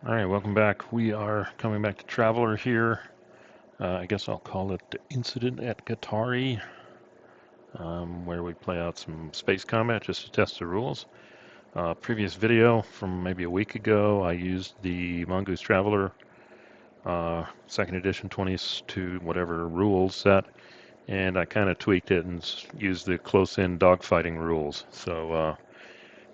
All right, welcome back. We are coming back to Traveler here. I guess I'll call it the Incident at Qatari, where we play out some space combat just to test the rules. Previous video from maybe a week ago, I used the Mongoose Traveler second edition 22 whatever rules set, and I kind of tweaked it and used the close-in dogfighting rules. So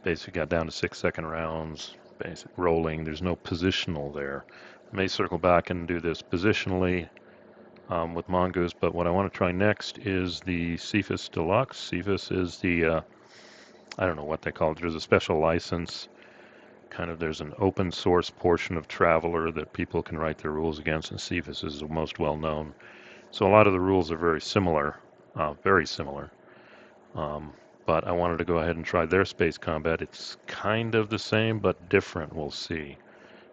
basically got down to 6-second rounds, basic rolling. There's no positional there. I may circle back and do this positionally with Mongoose, but what I want to try next is the Cepheus Deluxe. Cepheus is the, I don't know what they call it. There's a special license. There's an open source portion of Traveler that people can write their rules against, and Cepheus is the most well known. So a lot of the rules are very similar, very similar. Um, but I wanted to go ahead and try their space combat. It's kind of the same, but different. We'll see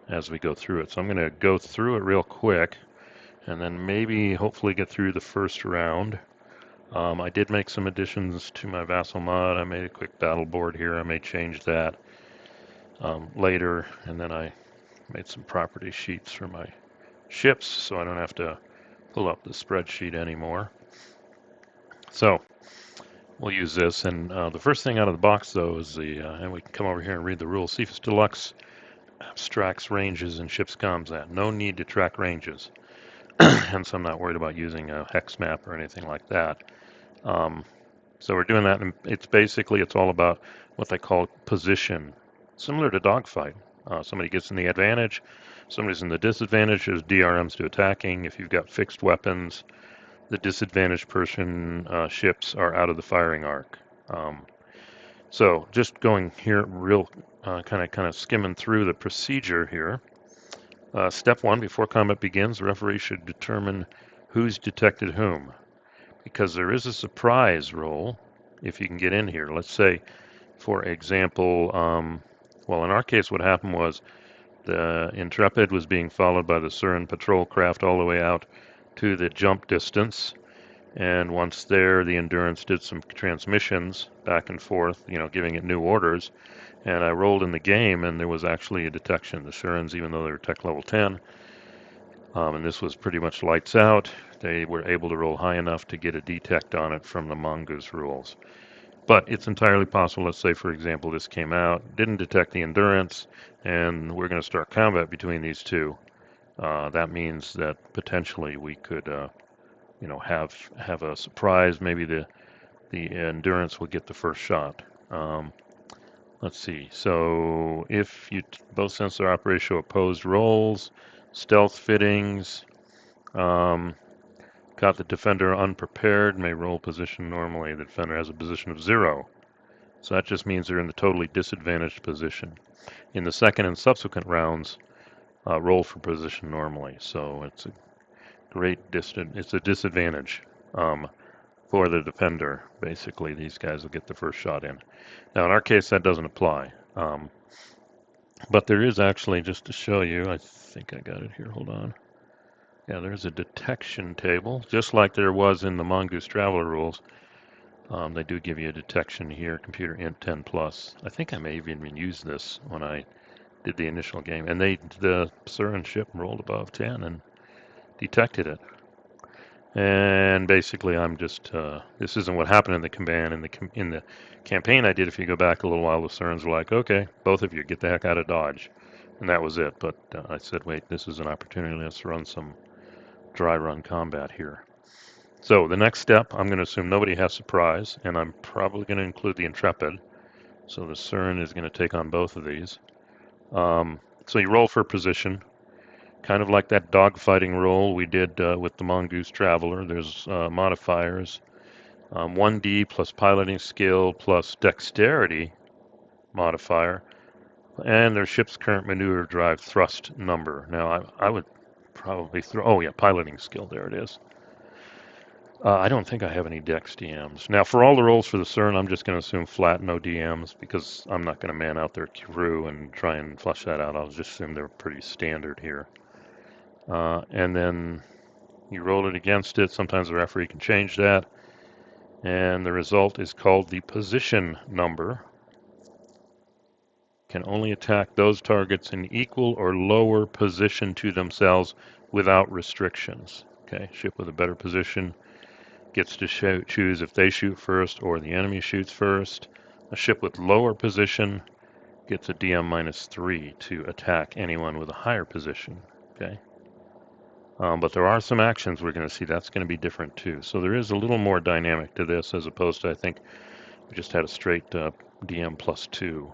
as we go through it. So I'm going to go through it real quick and then maybe hopefully get through the first round. I did make some additions to my Vassal mod. I made a quick battle board here. I may change that later. And then I made some property sheets for my ships so I don't have to pull up the spreadsheet anymore. So we'll use this. And the first thing out of the box, though, is and we can come over here and read the rules. Cepheus Deluxe abstracts ranges in ship's combat. No need to track ranges. Hence, I'm not worried about using a hex map or anything like that. So we're doing that, and it's all about what they call position, similar to dogfight. Somebody gets in the advantage, somebody's in the disadvantage. There's DRMs to attacking. If you've got fixed weapons, the disadvantaged person ships are out of the firing arc. So just going here, real kind of skimming through the procedure here. Step one: before combat begins, the referee should determine who's detected whom, because there is a surprise roll if you can get in here. Let's say, for example, well, in our case, what happened was the Intrepid was being followed by the Surin patrol craft all the way out to the jump distance. And once there, the Endurance did some transmissions back and forth, giving it new orders. And I rolled in the game, and there was actually a detection. The Surins, even though they were tech level 10, and this was pretty much lights out, they were able to roll high enough to get a detect on it from the Mongoose rules. But it's entirely possible, let's say, for example, this came out, didn't detect the Endurance, and we're going to start combat between these two. That means that potentially we could, have a surprise. Maybe the Endurance will get the first shot. Let's see. So if both sensor operators show opposed rolls, stealth fittings, got the defender unprepared, may roll position normally. The defender has a position of 0. So that just means they're in the totally disadvantaged position. In the second and subsequent rounds, roll for position normally. So it's a it's a disadvantage for the defender. Basically, these guys will get the first shot in. Now, in our case, that doesn't apply. But there is actually, just to show you, I think I got it here. Hold on. Yeah, there's a detection table, just like there was in the Mongoose Traveler rules. They do give you a detection here, computer int 10 plus. I think I may even use this when I did the initial game. And the Surin ship rolled above 10 and detected it. And basically, I'm just, this isn't what happened in the command. In the campaign I did, if you go back a little while, the Surins were like, okay, both of you, get the heck out of Dodge. And that was it. But I said, wait, this is an opportunity. Let's run some dry run combat here. So the next step, I'm going to assume nobody has surprise, and I'm probably going to include the Intrepid. So the Surin is going to take on both of these. So you roll for position, kind of like that dogfighting roll we did with the Mongoose Traveler. There's modifiers, 1D plus piloting skill plus dexterity modifier, and their ship's current maneuver drive thrust number. Now I would probably oh yeah, piloting skill, there it is. I don't think I have any Dex DMs. Now, for all the rolls for the CERN, I'm just going to assume flat, no DMs, because I'm not going to man out their crew and try and flush that out. I'll just assume they're pretty standard here. And then you roll it against it. Sometimes the referee can change that. And the result is called the position number. can only attack those targets in equal or lower position to themselves without restrictions. Okay, ship with a better position gets to choose if they shoot first or the enemy shoots first. A ship with lower position gets a DM -3 to attack anyone with a higher position. Okay, but there are some actions we're going to see that's going to be different too. So there is a little more dynamic to this as opposed to, I think we just had a straight DM +2.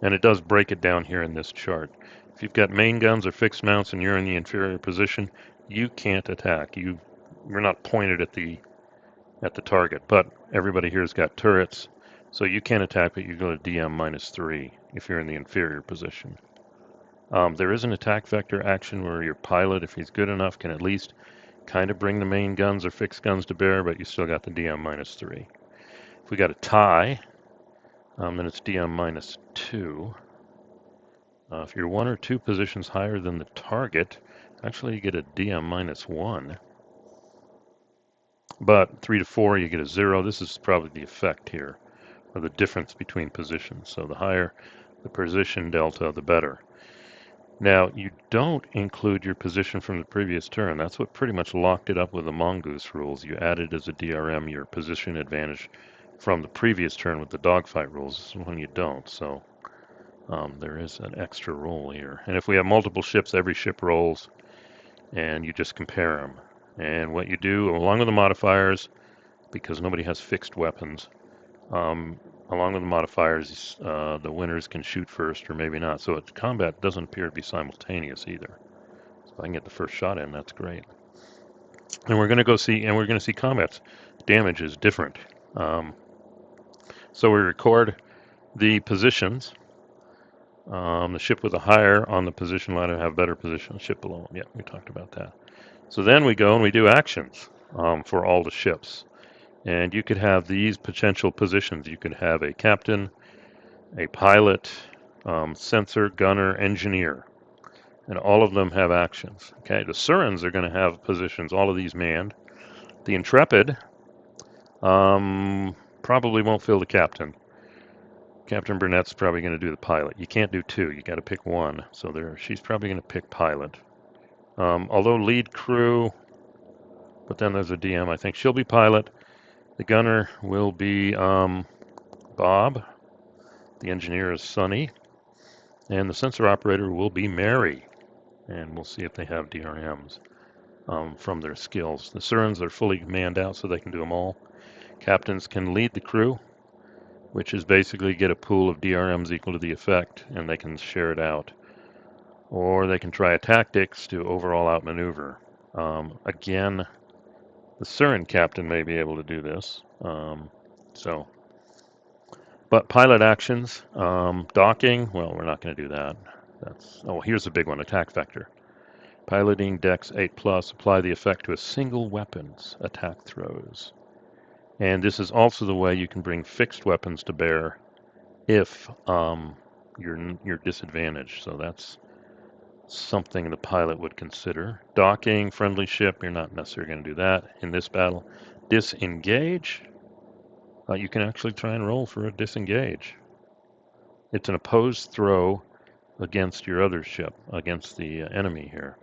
And it does break it down here in this chart. If you've got main guns or fixed mounts and you're in the inferior position, you can't attack. You're not pointed at the target, but everybody here's got turrets, so you can attack, but you go to DM -3 if you're in the inferior position. There is an attack vector action where your pilot, if he's good enough, can at least kind of bring the main guns or fixed guns to bear, but you still got the DM -3. If we got a tie, then it's DM -2. If you're 1 or 2 positions higher than the target, actually you get a DM -1. But 3 to 4, you get a 0. This is probably the effect here, or the difference between positions. So the higher the position delta, the better. Now, you don't include your position from the previous turn. That's what pretty much locked it up with the Mongoose rules. You added as a DRM your position advantage from the previous turn with the dogfight rules. This is when you don't. So there is an extra roll here. And if we have multiple ships, every ship rolls, and you just compare them. And what you do, along with the modifiers, because nobody has fixed weapons, along with the modifiers, the winners can shoot first or maybe not. So combat doesn't appear to be simultaneous either. So if I can get the first shot in, that's great. And we're going to go see, and we're going to see combat damage is different. So we record the positions. The ship with a higher on the position ladder have better position. The ship below them. Yeah, we talked about that. So then we go and we do actions for all the ships. And you could have these potential positions. You could have a captain, a pilot, sensor, gunner, engineer. And all of them have actions. Okay, the Surans are going to have positions, all of these manned. The Intrepid probably won't fill the captain. Captain Burnett's probably going to do the pilot. You can't do 2. You got to pick 1. So she's probably going to pick pilot. Although lead crew, but then there's a DM. I think she'll be pilot. The gunner will be Bob. The engineer is Sonny. And the sensor operator will be Mary. And we'll see if they have DRMs from their skills. The Surans are fully manned out, so they can do them all. Captains can lead the crew, which is basically get a pool of DRMs equal to the effect, and they can share it out. Or they can try a tactics to overall outmaneuver. Again, the Suran captain may be able to do this. But pilot actions, docking, well, we're not going to do that. Here's a big one, attack vector. Piloting Dex 8+, apply the effect to a single weapon's attack throws. And this is also the way you can bring fixed weapons to bear if you're disadvantaged. So that's something the pilot would consider. Docking, friendly ship, you're not necessarily going to do that in this battle. Disengage, you can actually try and roll for a disengage. It's an opposed throw against your other ship, against the enemy here.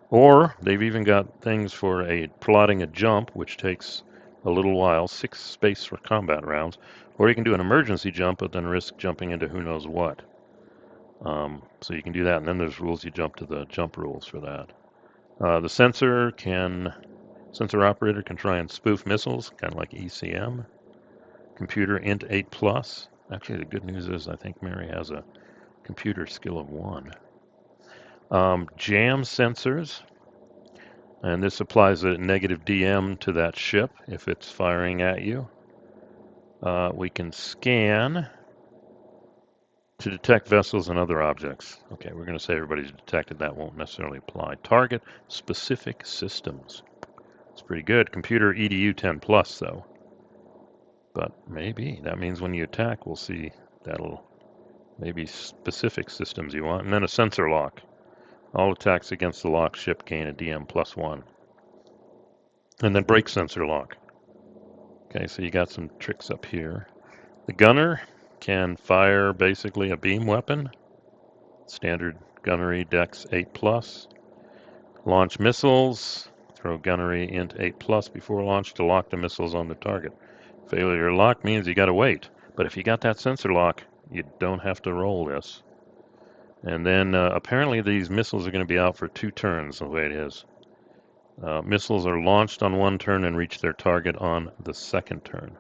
Or they've even got things for plotting a jump, which takes a little while, 6 space for combat rounds. Or you can do an emergency jump, but then risk jumping into who knows what. So you can do that, and then there's rules you jump to the jump rules for that. The sensor operator can try and spoof missiles, kind of like ECM. Computer int 8+. Actually, the good news is I think Mary has a computer skill of 1. Jam sensors, and this applies a negative DM to that ship if it's firing at you. We can scan to detect vessels and other objects. Okay, we're going to say everybody's detected. That won't necessarily apply. Target specific systems. It's pretty good. Computer EDU 10+, though. But maybe. That means when you attack, we'll see that'll maybe specific systems you want. And then a sensor lock. All attacks against the locked ship gain a DM +1. And then brake sensor lock. Okay, so you got some tricks up here. The gunner, can fire basically a beam weapon, standard gunnery dex 8+. Launch missiles, throw gunnery int 8+ before launch to lock the missiles on the target. Failure to lock means you got to wait, but if you got that sensor lock, you don't have to roll this. And then apparently these missiles are going to be out for 2 turns, the way it is. Missiles are launched on 1 turn and reach their target on the 2nd turn.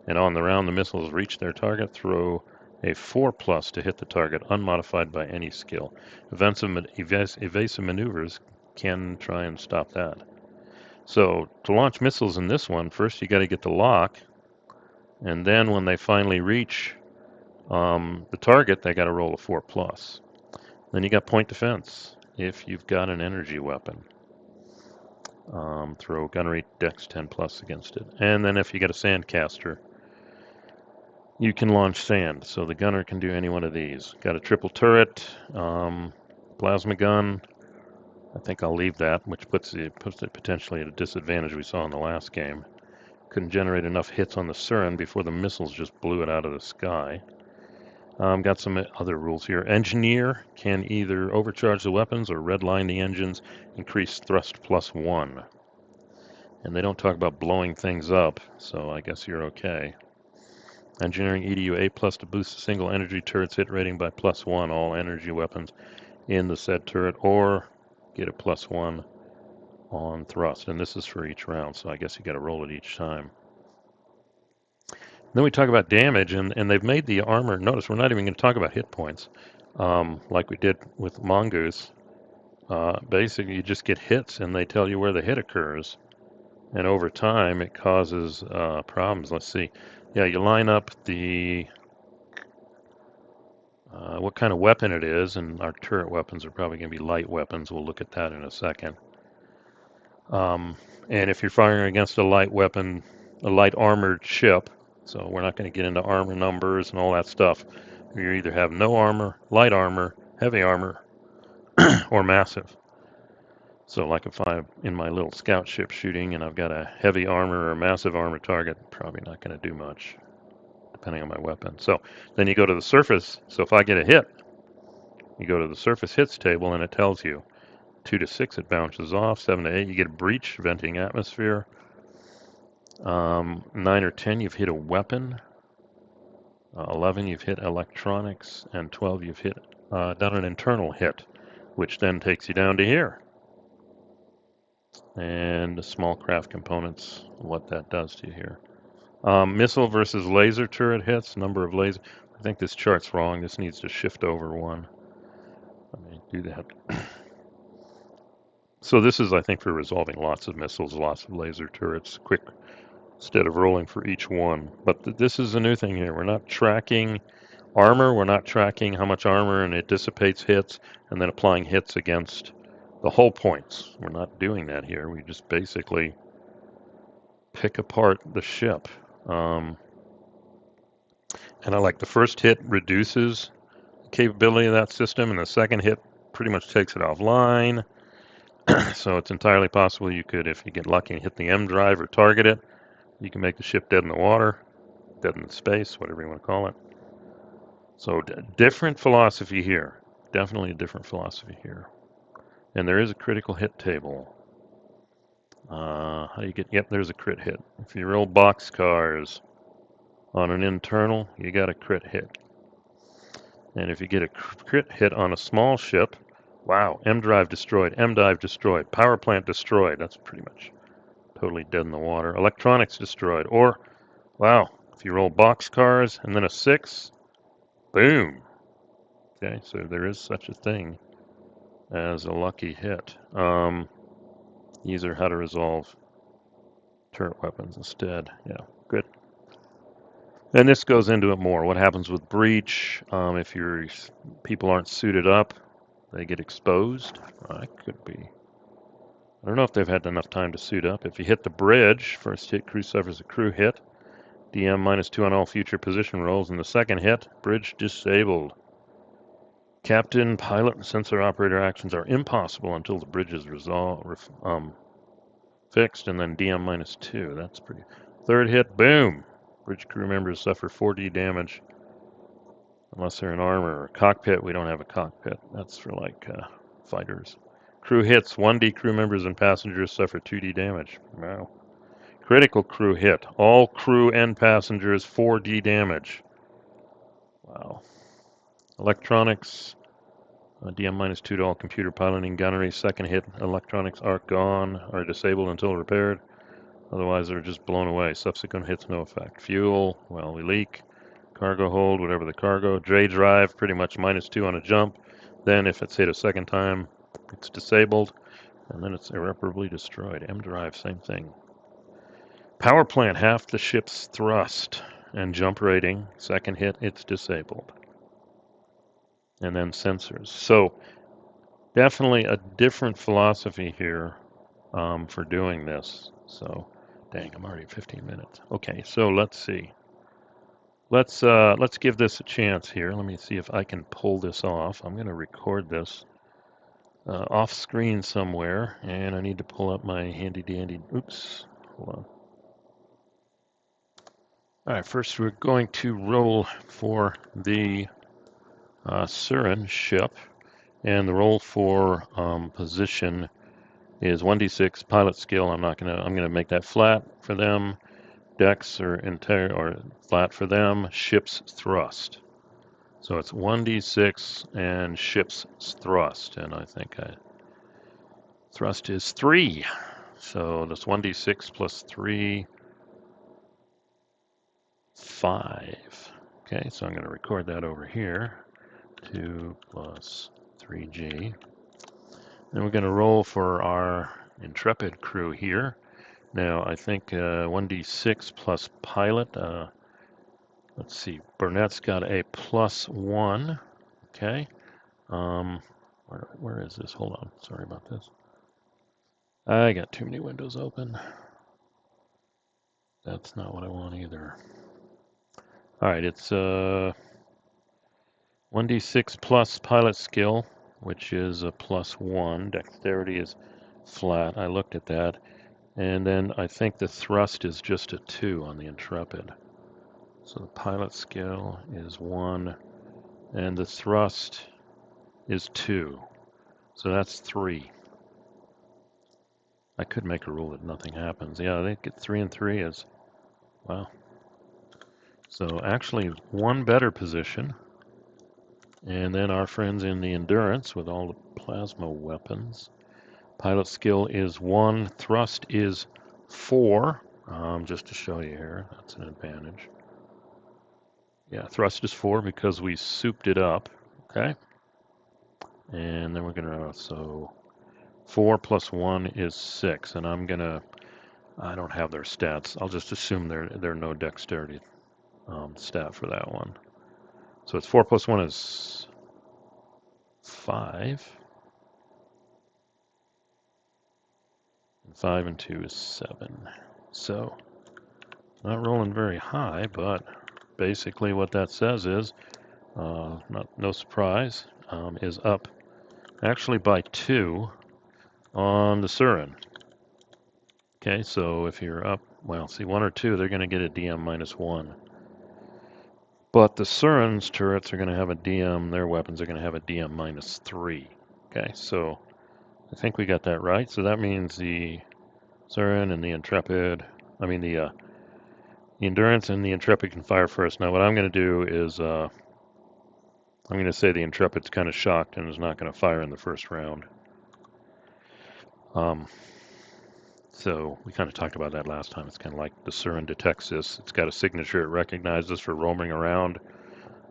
And on the round the missiles reach their target, throw a 4+ to hit the target, unmodified by any skill. Evasive maneuvers can try and stop that. So to launch missiles in this one, first you got to get the lock, and then when they finally reach the target, they got to roll a 4+. Then you got point defense. If you've got an energy weapon, throw gunnery dex 10+ against it. And then if you get a sandcaster, you can launch sand. So the gunner can do any one of these. Got a triple turret, plasma gun. I think I'll leave that, which puts it potentially at a disadvantage we saw in the last game. Couldn't generate enough hits on the Surin before the missiles just blew it out of the sky. Got some other rules here. Engineer can either overcharge the weapons or redline the engines, increase thrust +1. And they don't talk about blowing things up, so I guess you're okay. Engineering EDU A+ to boost a single energy turret's hit rating by +1, all energy weapons in the said turret, or get a +1 on thrust. And this is for each round, so I guess you got to roll it each time. Then we talk about damage, and they've made the armor. Notice we're not even going to talk about hit points, like we did with Mongoose. Basically, you just get hits, and they tell you where the hit occurs. And over time, it causes problems. Let's see. Yeah, you line up the what kind of weapon it is, and our turret weapons are probably going to be light weapons. We'll look at that in a second. And if you're firing against a light weapon, a light armored ship, so we're not going to get into armor numbers and all that stuff. You either have no armor, light armor, heavy armor, or massive. So like if I'm in my little scout ship shooting and I've got a heavy armor or massive armor target, probably not going to do much, depending on my weapon. So then you go to the surface. So if I get a hit, you go to the surface hits table and it tells you 2 to 6 it bounces off, 7 to 8 you get a breach, venting atmosphere. 9 or 10 you've hit a weapon. 11 you've hit electronics, and 12 you've hit done an internal hit, which then takes you down to here. And small craft components, what that does to you here. Missile versus laser turret hits, number of laser. I think this chart's wrong. This needs to shift over 1. Let me do that. So this is, I think, for resolving lots of missiles, lots of laser turrets, quick, instead of rolling for each one. But this is a new thing here. We're not tracking armor. We're not tracking how much armor and it dissipates hits and then applying hits against the hull points. We're not doing that here. We just basically pick apart the ship. And I like the first hit reduces the capability of that system, and the second hit pretty much takes it offline. So it's entirely possible you could, if you get lucky and hit the M drive or target it, you can make the ship dead in the water, dead in space, whatever you want to call it. So different philosophy here. Definitely a different philosophy here. And there is a critical hit table. How do you get? Yep, there's a crit hit. If you roll boxcars on an internal, you got a crit hit. And if you get a crit hit on a small ship, wow, M drive destroyed, M dive destroyed, power plant destroyed. That's pretty much totally dead in the water. Electronics destroyed. Or, wow, if you roll boxcars and then a 6, boom. Okay, so there is such a thing as a lucky hit. These are how to resolve turret weapons instead. Yeah, good. And this goes into it more. What happens with breach? If your people aren't suited up, they get exposed. That could be. I don't know if they've had enough time to suit up. If you hit the bridge, first hit, crew suffers a crew hit. DM -2 on all future position rolls. And the second hit, bridge disabled. Captain, pilot, and sensor operator actions are impossible until the bridge is fixed, and then DM -2. That's pretty. Third hit, boom. Bridge crew members suffer 4D damage Unless they're in armor or cockpit, we don't have a cockpit. That's for like fighters. Crew hits. 1D crew members and passengers suffer 2D damage. Wow. Critical crew hit. All crew and passengers 4D damage. Wow. Electronics. DM -2 to all computer piloting gunnery. Second hit. Electronics are gone or disabled until repaired. Otherwise, they're just blown away. Subsequent hits no effect. Fuel. Well, we leak. Cargo hold, whatever the cargo. J drive, pretty much -2 on a jump. Then if it's hit a second time, it's disabled, and then it's irreparably destroyed. M drive, same thing. Power plant, half the ship's thrust and jump rating. Second hit, it's disabled. And then sensors. So definitely a different philosophy here for doing this. So, dang, I'm already at 15 minutes. Okay, so let's see. Let's give this a chance here. Let me see if I can pull this off. I'm going to record this off screen somewhere, and I need to pull up my handy dandy. Oops, hold on. All right, first we're going to roll for the Surin ship, and the roll for position is 1d6 pilot skill. I'm gonna make that flat for them. Dex or entire or flat for them. Ship's thrust. So it's 1d6 and ship's thrust, and I think thrust is 3. So that's 1d6 plus 3, 5. Okay, so I'm going to record that over here. 2 plus 3g. Then we're going to roll for our intrepid crew here. Now I think 1d6 plus pilot. Let's see, Burnett's got a +1. Okay. Where is this? Hold on. Sorry about this. I got too many windows open. That's not what I want either. All right, it's 1d6 plus pilot skill, which is a +1. Dexterity is flat. I looked at that. And then I think the thrust is just a 2 on the Intrepid. So the pilot skill is 1, and the thrust is 2. So that's 3. I could make a rule that nothing happens. Yeah, they get 3 and 3 is, wow. So actually one better position. And then our friends in the Endurance with all the plasma weapons. Pilot skill is 1, thrust is 4. Just to show you here, that's an advantage. Yeah, thrust is 4 because we souped it up. Okay. And then we're gonna, so 4 plus 1 is 6, and I don't have their stats. I'll just assume they're no dexterity stat for that one. So it's 4 plus 1 is 5. And 5 and 2 is 7. So not rolling very high, but basically what that says is, no surprise, is up actually by 2 on the Surin. Okay, so if you're up, well, see, 1 or 2, they're going to get a DM -1. But the Surin's turrets are going to have a DM, their weapons are going to have a DM -3. Okay, so I think we got that right. So that means the Surin and the Intrepid, the Endurance and the Intrepid can fire first. Now what I'm going to do is I'm going to say the Intrepid's kind of shocked and is not going to fire in the first round. So we kind of talked about that last time. It's kind of like the Surin detects this. It's got a signature it recognizes for roaming around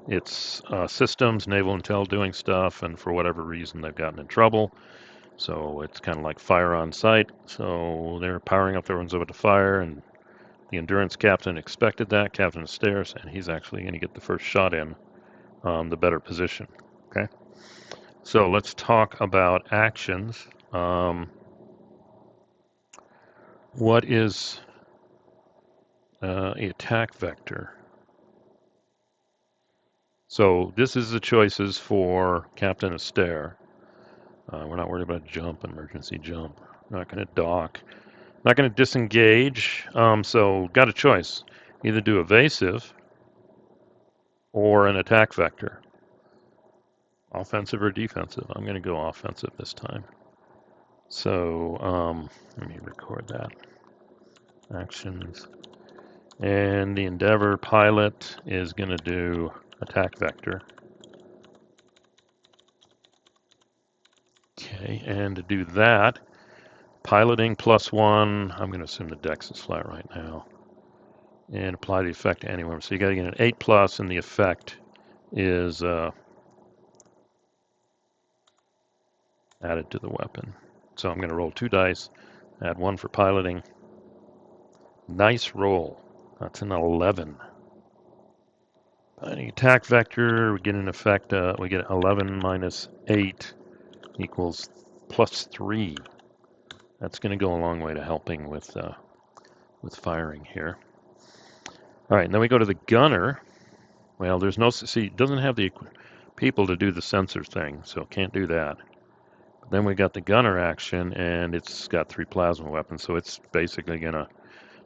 its systems, naval intel doing stuff, and for whatever reason they've gotten in trouble. So it's kind of like fire on sight. So they're powering up their ones over to fire, and the Endurance captain expected that, Captain Astairs, and he's actually going to get the first shot in the better position. Okay. So let's talk about actions. What is a attack vector? So this is the choices for Captain Astaire. We're not worried about jump, emergency jump. Not going to dock. Not going to disengage. So got a choice. Either do evasive, or an attack vector. Offensive or defensive? I'm going to go offensive this time. So let me record that. Actions. And the Endeavor pilot is going to do attack vector. Okay, and to do that, piloting +1, I'm going to assume the dex is flat right now, and apply the effect to anyone. So you got to get an 8+, and the effect is added to the weapon. So I'm going to roll 2 dice, add 1 for piloting. Nice roll. That's an 11. Any attack vector, we get an effect, we get 11 minus 8 equals +3. That's going to go a long way to helping with firing here. All right, and then we go to the gunner. Well, there's no, see, it doesn't have the people to do the sensor thing, so can't do that. But then we got the gunner action, and it's got 3 plasma weapons, so it's basically gonna,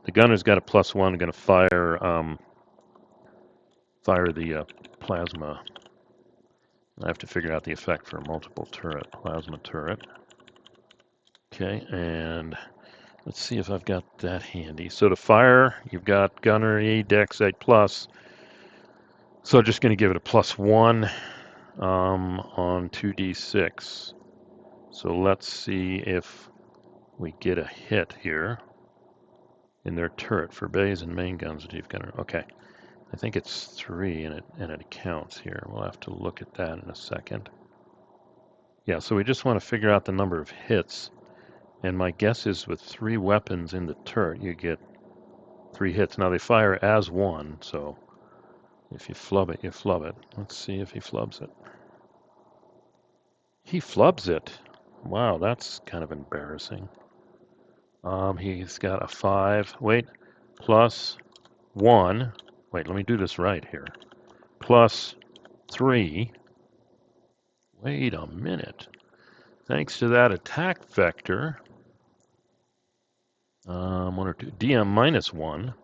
the gunner's got a +1, gonna fire the plasma. I have to figure out the effect for a multiple turret, plasma turret. Okay, and let's see if I've got that handy. So to fire, you've got gunner E, dex 8+. So just going to give it a +1 on 2d6. So let's see if we get a hit here in their turret for bays and main guns. Okay, I think it's 3 and it counts here. We'll have to look at that in a second. Yeah, so we just want to figure out the number of hits. And my guess is with 3 weapons in the turret, you get 3 hits. Now they fire as 1, so if you flub it, you flub it. Let's see if he flubs it. He flubs it. Wow, that's kind of embarrassing. He's got a 5. Wait, +1. Wait, let me do this right here. +3. Wait a minute. Thanks to that attack vector, 1 or 2, DM -1.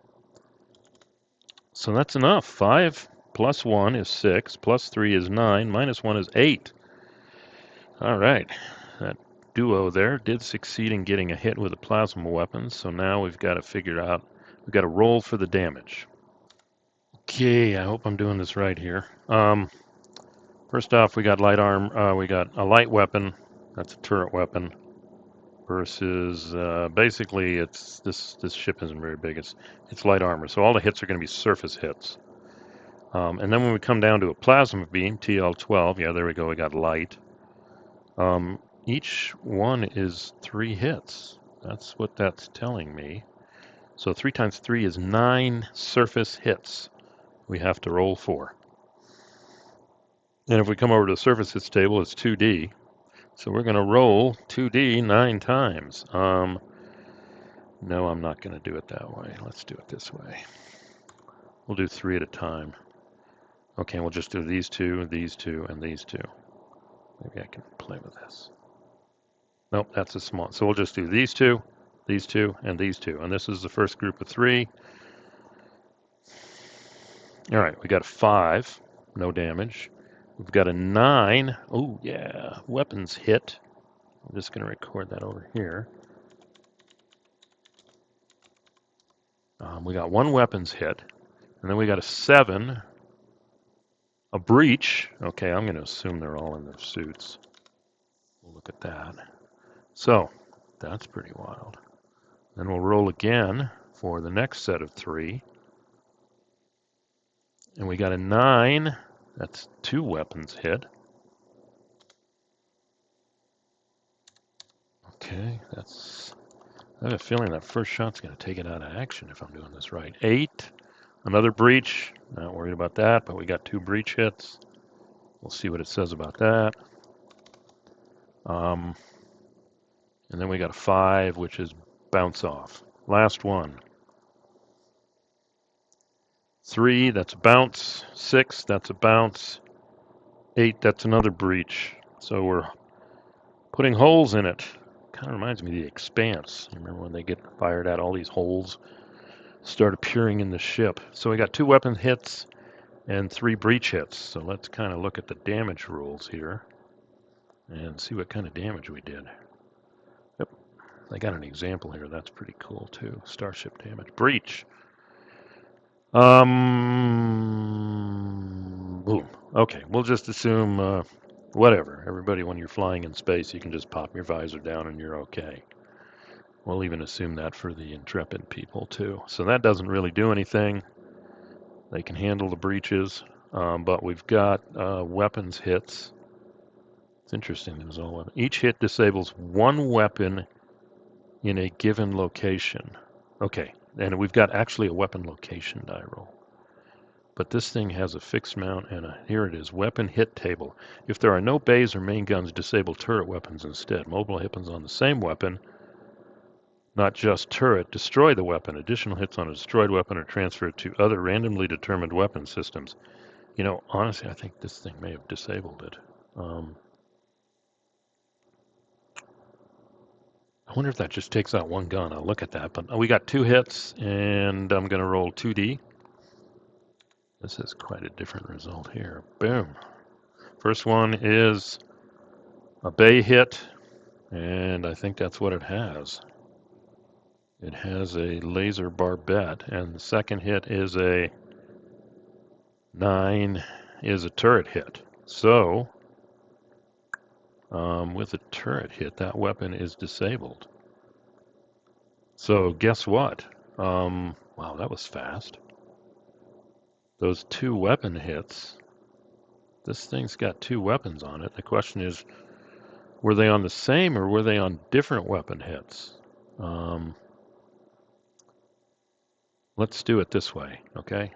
So that's enough. 5 + 1 is 6, +3 is 9, -1 is 8. All right, that duo there did succeed in getting a hit with a plasma weapon, so now we've got to figure out, we've got to roll for the damage. Okay, I hope I'm doing this right here. First off, we got light arm, we got a light weapon, that's a turret weapon, versus basically it's this ship isn't very big, it's light armor, so all the hits are going to be surface hits. And then when we come down to a plasma beam, TL12, yeah, there we go, we got light. Each one is 3 hits. That's what that's telling me. So 3 times 3 is 9 surface hits we have to roll for. And if we come over to the surface hits table, it's 2D. So we're going to roll 2D 9 times. No, I'm not going to do it that way. Let's do it this way. We'll do 3 at a time. Okay, we'll just do these 2, these 2, and these 2. Maybe I can play with this. Nope, that's a small. So we'll just do these 2, and these 2. And this is the first group of 3. All right, we got a 5, no damage. We've got a 9. Oh, yeah, weapons hit. I'm just going to record that over here. We got 1 weapons hit. And then we got a 7, a breach. Okay, I'm going to assume they're all in their suits. We'll look at that. So, that's pretty wild. Then we'll roll again for the next set of 3. And we got a 9. That's 2 weapons hit. Okay, I have a feeling that first shot's going to take it out of action if I'm doing this right. 8, another breach. Not worried about that, but we got 2 breach hits. We'll see what it says about that. And then we got a 5, which is bounce off. Last one. 3, that's a bounce. 6, that's a bounce. 8, that's another breach. So we're putting holes in it. Kind of reminds me of The Expanse. You remember when they get fired at, all these holes start appearing in the ship. So we got 2 weapon hits and 3 breach hits. So let's kind of look at the damage rules here and see what kind of damage we did. Yep, I got an example here. That's pretty cool too. Starship damage. Breach. Boom. Okay, we'll just assume whatever. Everybody, when you're flying in space, you can just pop your visor down and you're okay. We'll even assume that for the intrepid people too. So that doesn't really do anything. They can handle the breaches, but we've got weapons hits. It's interesting. There's all weapon. Each hit disables one weapon in a given location. Okay, and we've got actually a weapon location die roll. But this thing has a fixed mount, and here it is, weapon hit table. If there are no bays or main guns, disable turret weapons instead. Mobile weapons on the same weapon, not just turret, destroy the weapon. Additional hits on a destroyed weapon are transferred to other randomly determined weapon systems. You know, honestly, I think this thing may have disabled it. I wonder if that just takes out one gun. I'll look at that. But we got 2 hits, and I'm going to roll 2D. This is quite a different result here. Boom. First one is a bay hit, and I think that's what it has. It has a laser barbette, and the second hit is a 9, is a turret hit. So, with a turret hit, that weapon is disabled. So guess what? Wow, that was fast. Those 2 weapon hits, this thing's got 2 weapons on it. The question is, were they on the same or were they on different weapon hits? Let's do it this way, okay?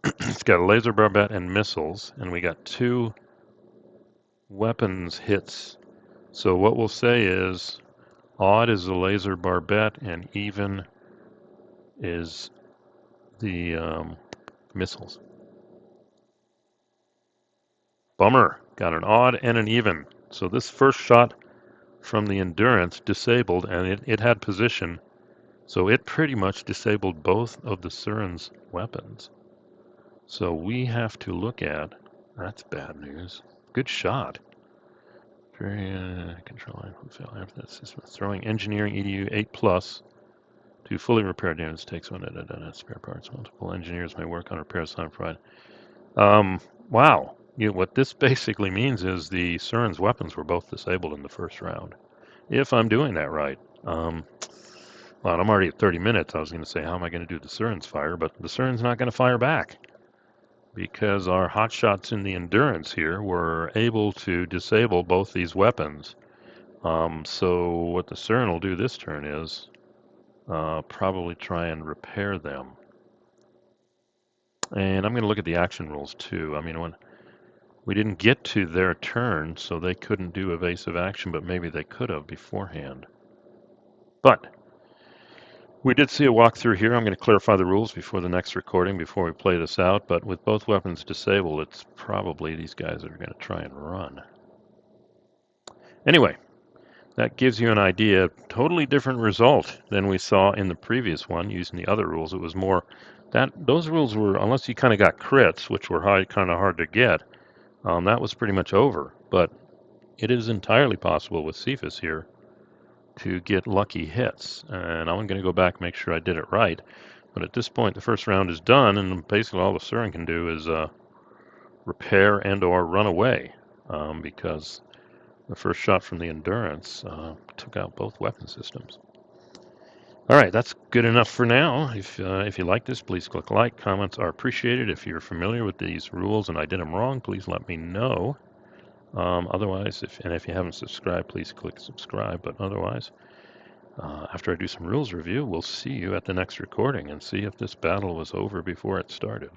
It's got a laser barbette and missiles, and we got 2 weapons hits. So what we'll say is odd is the laser barbette and even is the missiles. Bummer. Got an odd and an even. So this first shot from the Endurance disabled, and it had position. So it pretty much disabled both of the Surin's weapons. So we have to look at, that's bad news. Good shot. Control fail after that system. Throwing engineering EDU 8+ to fully repair damage takes one spare parts. Multiple engineers may work on repairs time provided. Wow. What this basically means is the Surin's weapons were both disabled in the first round. If I'm doing that right. Well, I'm already at 30 minutes. I was going to say, how am I going to do the Surin's fire? But the Surin's not going to fire back because our hotshots in the Endurance here were able to disable both these weapons. So what the Surin will do this turn is probably try and repair them. And I'm going to look at the action rules too. I mean, when we didn't get to their turn, so they couldn't do evasive action, but maybe they could have beforehand. But we did see a walkthrough here. I'm going to clarify the rules before the next recording, before we play this out. But with both weapons disabled, it's probably these guys are going to try and run. Anyway, that gives you an idea. Totally different result than we saw in the previous one using the other rules. It was more that those rules were, unless you kind of got crits, which were kind of hard to get, that was pretty much over. But it is entirely possible with Cepheus here to get lucky hits. And I'm going to go back and make sure I did it right. But at this point, the first round is done, and basically all the Surin can do is repair and or run away because the first shot from the Endurance took out both weapon systems. All right, that's good enough for now. If you like this, please click like. Comments are appreciated. If you're familiar with these rules and I did them wrong, please let me know. Otherwise, if you haven't subscribed, please click subscribe. But otherwise, after I do some rules review, we'll see you at the next recording and see if this battle was over before it started.